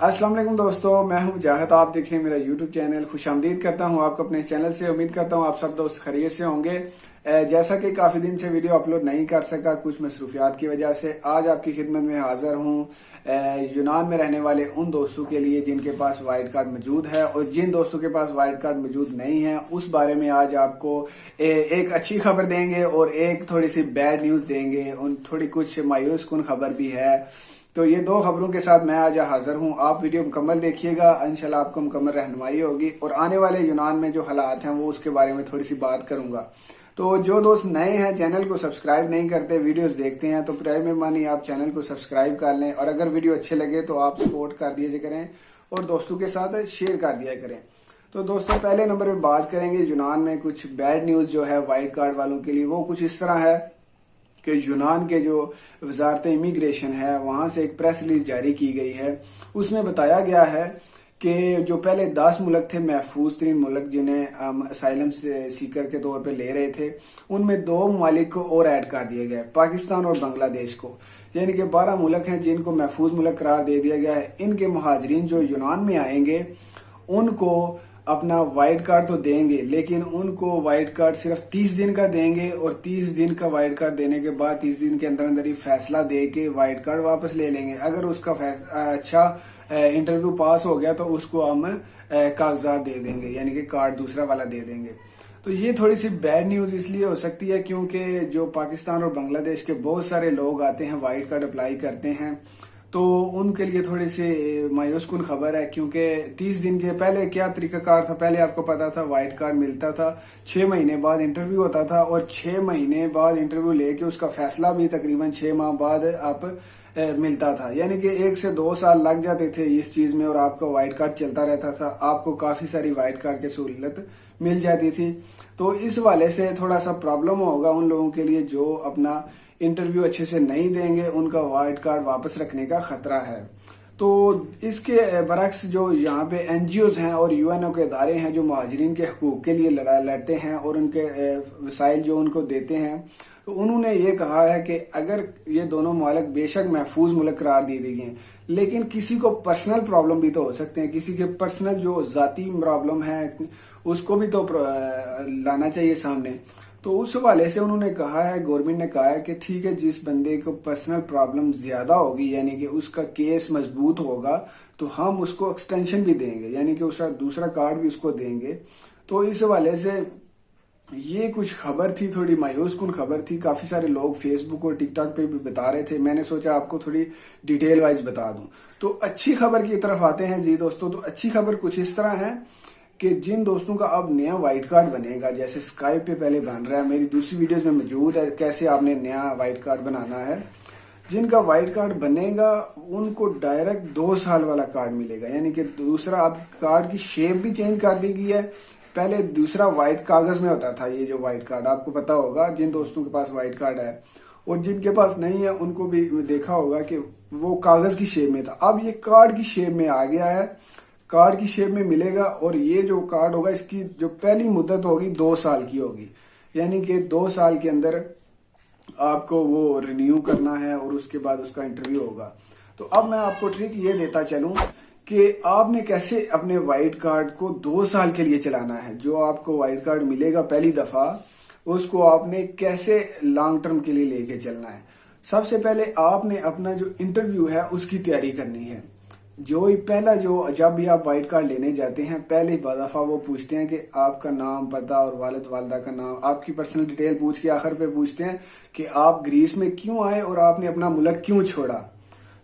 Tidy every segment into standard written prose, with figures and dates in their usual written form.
अस्सलाम वालेकुम दोस्तों, मैं हूं जाहिद। आप देख रहे हैं मेरा यूट्यूब चैनल। खुश आमदीद करता हूं आपको अपने चैनल से। उम्मीद करता हूं आप सब दोस्त खैरियत से होंगे। जैसा कि काफी दिन से वीडियो अपलोड नहीं कर सका कुछ मसरूफियात की वजह से, आज आपकी खिदमत में हाजिर हूं यूनान में रहने वाले उन दोस्तों के लिए जिनके पास वाइट कार्ड मौजूद है और जिन दोस्तों के पास वाइट कार्ड मौजूद नहीं है, उस बारे में आज आपको एक अच्छी खबर देंगे और एक थोड़ी सी बैड न्यूज देंगे। उन थोड़ी कुछ मायूस कुन खबर भी है। तो ये दो खबरों के साथ मैं आज हाजिर हूं। आप वीडियो मुकम्मल देखिएगा, इंशाल्लाह आपको मुकम्मल रहनुमाई होगी और आने वाले यूनान में जो हालात हैं वो उसके बारे में थोड़ी सी बात करूंगा। तो जो दोस्त नए हैं, चैनल को सब्सक्राइब नहीं करते, वीडियोस देखते हैं, तो प्राय मेहरबानी आप चैनल को सब्सक्राइब कर लें और अगर वीडियो अच्छे लगे तो आप सपोर्ट कर दिया करें और दोस्तों के साथ शेयर कर दिया करें। तो दोस्तों, पहले नंबर पे बात करेंगे यूनान में कुछ बैड न्यूज जो है वाइट कार्ड वालों के लिए। वो कुछ इस तरह है कि यूनान के जो वजारत इमिग्रेशन है वहां से एक प्रेस रिलीज जारी की गई है। उसमें बताया गया है कि जो पहले 10 मुल्क थे महफूज तरीन मुल्क जिन्हें असाइलम सीकर के तौर पे ले रहे थे, उनमें 2 ममालिक को और ऐड कर दिया गया है, पाकिस्तान और बांग्लादेश को। यानी कि 12 मुल्क हैं जिनको महफूज मुल्क करार दे दिया गया है। इनके महाजरीन जो यूनान में आएंगे उनको अपना वाइट कार्ड तो देंगे, लेकिन उनको वाइट कार्ड सिर्फ 30 दिन का देंगे और 30 दिन का वाइट कार्ड देने के बाद 30 दिन के अंदर अंदर ही फैसला दे के वाइट कार्ड वापस ले लेंगे। अगर उसका अच्छा इंटरव्यू पास हो गया तो उसको हम कागजात दे देंगे, यानी कि कार्ड दूसरा वाला दे देंगे। तो ये थोड़ी सी बैड न्यूज इसलिए हो सकती है क्योंकि जो पाकिस्तान और बांग्लादेश के बहुत सारे लोग आते हैं, वाइट कार्ड अप्लाई करते हैं, तो उनके लिए थोड़ी सी मायूस कुन खबर है। क्योंकि 30 दिन के पहले क्या तरीकाकार था, पहले आपको पता था वाइट कार्ड मिलता था, 6 महीने बाद इंटरव्यू होता था और 6 महीने बाद इंटरव्यू लेके उसका फैसला भी तकरीबन 6 माह बाद आप मिलता था। यानी कि 1 से 2 साल लग जाते थे इस चीज में और आपका वाइट कार्ड चलता रहता था। आपको काफी सारी वाइट कार्ड की सहूलत मिल जाती थी। तो इस वाले से थोड़ा सा प्रॉब्लम होगा उन लोगों के लिए जो अपना इंटरव्यू अच्छे से नहीं देंगे, उनका वाइट कार्ड वापस रखने का खतरा है। तो इसके बरक्स जो यहाँ पे एनजीओज हैं और यूएनओ के इदारे हैं जो महाजरीन के हकूक के लिए लड़ते हैं और उनके वसाइल जो उनको देते हैं, तो उन्होंने ये कहा है कि अगर ये दोनों मुल्क बेशक महफूज मुल्क करार दे दिए गए, लेकिन किसी को पर्सनल प्रॉब्लम भी तो हो सकते हैं, किसी के पर्सनल जो जाती प्रॉब्लम है उसको भी तो लाना चाहिए सामने। तो उस हवाले से उन्होंने कहा है, गवर्नमेंट ने कहा है कि ठीक है, जिस बंदे को पर्सनल प्रॉब्लम ज्यादा होगी यानी कि उसका केस मजबूत होगा तो हम उसको एक्सटेंशन भी देंगे, यानी कि उसका दूसरा कार्ड भी उसको देंगे। तो इस हवाले से ये कुछ खबर थी, थोड़ी मायूस कुन खबर थी। काफी सारे लोग फेसबुक और टिकटॉक पे भी बता रहे थे, मैंने सोचा आपको थोड़ी डिटेल वाइज बता दूं। तो अच्छी खबर की तरफ आते हैं जी दोस्तों। तो अच्छी खबर कुछ इस तरह है कि जिन दोस्तों का अब नया वाइट कार्ड बनेगा, जैसे स्काइप पे पहले बन रहा है, मेरी दूसरी वीडियोस में मौजूद है कैसे आपने नया वाइट कार्ड बनाना है। जिनका वाइट कार्ड बनेगा उनको डायरेक्ट 2 साल वाला कार्ड मिलेगा, यानी कि दूसरा अब कार्ड की शेप भी चेंज कर दी गई है। पहले दूसरा वाइट कागज में होता था ये जो वाइट कार्ड, आपको पता होगा जिन दोस्तों के पास वाइट कार्ड है, और जिनके पास नहीं है उनको भी देखा होगा कि वो कागज की शेप में था। अब ये कार्ड की शेप में आ गया है, कार्ड की शेप में मिलेगा और ये जो कार्ड होगा इसकी जो पहली मुद्दत होगी 2 साल की होगी, यानी कि 2 साल के अंदर आपको वो रिन्यू करना है और उसके बाद उसका इंटरव्यू होगा। तो अब मैं आपको ट्रिक ये देता चलूं कि आपने कैसे अपने वाइट कार्ड को 2 साल के लिए चलाना है। जो आपको वाइट कार्ड मिलेगा पहली दफा, उसको आपने कैसे लॉन्ग टर्म के लिए लेके चलना है। सबसे पहले आपने अपना जो इंटरव्यू है उसकी तैयारी करनी है। जो ही पहला जो जब भी आप वाइट कार्ड लेने जाते हैं, पहली दफा वो पूछते हैं कि आपका नाम, पता और वालिद वालदा का नाम, आपकी पर्सनल डिटेल पूछ के आखिर पे पूछते हैं कि आप ग्रीस में क्यों आए और आपने अपना मुल्क क्यों छोड़ा।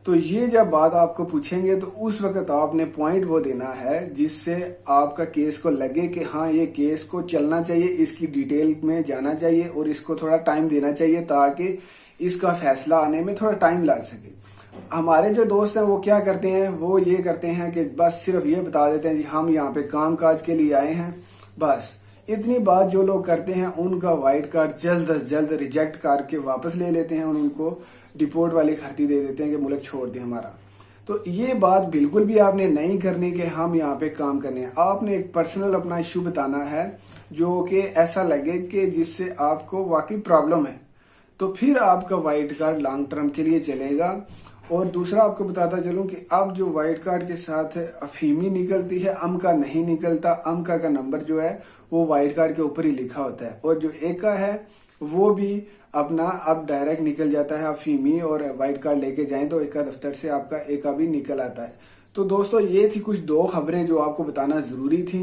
तो ये जब बात आपको पूछेंगे तो उस वक्त आपने पॉइंट वो देना है जिससे आपका केस को लगे कि हाँ ये केस को चलना चाहिए, इसकी डिटेल में जाना चाहिए और इसको थोड़ा टाइम देना चाहिए ताकि इसका फैसला आने में थोड़ा टाइम लग सके। हमारे जो दोस्त हैं वो क्या करते हैं, वो ये करते हैं कि बस सिर्फ ये बता देते हैं जी हम यहाँ पे काम काज के लिए आए हैं, बस इतनी बात जो लोग करते हैं उनका वाइट कार्ड जल्द अज जल्द रिजेक्ट करके वापस ले लेते हैं और उनको डिपोर्ट वाली खर्ची दे देते हैं कि मुल्क छोड़ दे हमारा। तो ये बात बिल्कुल भी आपने नहीं करनी कि हम यहाँ पे काम करने हैं। आपने एक पर्सनल अपना इश्यू बताना है जो कि ऐसा लगे कि जिससे आपको वाकई प्रॉब्लम है, तो फिर आपका वाइट कार्ड लॉन्ग टर्म के लिए चलेगा और दूसरा आपको बताता चलूं कि अब जो वाइट कार्ड के साथ अफीमी निकलती है, अम का नहीं निकलता। अम का नंबर जो है वो वाइट कार्ड के ऊपर ही लिखा होता है, और जो एका है वो भी अपना अब डायरेक्ट निकल जाता है। आप फीमी और वाइट कार्ड लेके जाएं तो एका दफ्तर से आपका एका भी निकल आता है। तो दोस्तों ये थी कुछ 2 खबरें जो आपको बताना जरूरी थी।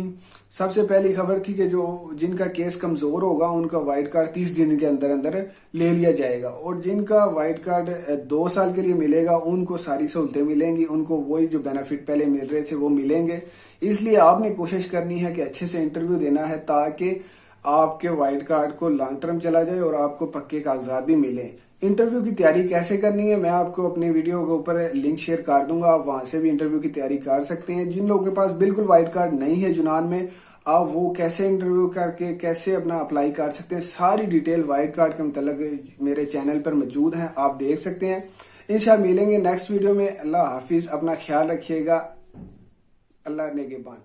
सबसे पहली खबर थी कि जो जिनका केस कमजोर होगा उनका वाइट कार्ड 30 दिन के अंदर अंदर ले लिया जाएगा, और जिनका वाइट कार्ड 2 साल के लिए मिलेगा उनको सारी सहूलतें मिलेंगी, उनको वही जो बेनिफिट पहले मिल रहे थे वो मिलेंगे। इसलिए आपने कोशिश करनी है कि अच्छे से इंटरव्यू देना है ताकि आपके वाइट कार्ड को लॉन्ग टर्म चला जाए और आपको पक्के कागजात भी मिले। इंटरव्यू की तैयारी कैसे करनी है मैं आपको अपनी वीडियो के ऊपर लिंक शेयर कर दूंगा, आप वहां से भी इंटरव्यू की तैयारी कर सकते हैं। जिन लोगों के पास बिल्कुल वाइट कार्ड नहीं है यूनान में, आप वो कैसे इंटरव्यू करके कैसे अपना अप्लाई कर सकते हैं, सारी डिटेल वाइट कार्ड के मतलब मेरे चैनल पर मौजूद है, आप देख सकते हैं। इंशाल्लाह मिलेंगे नेक्स्ट वीडियो में। अल्लाह हाफिज, अपना ख्याल रखिएगा। अल्लाह नेगेबान।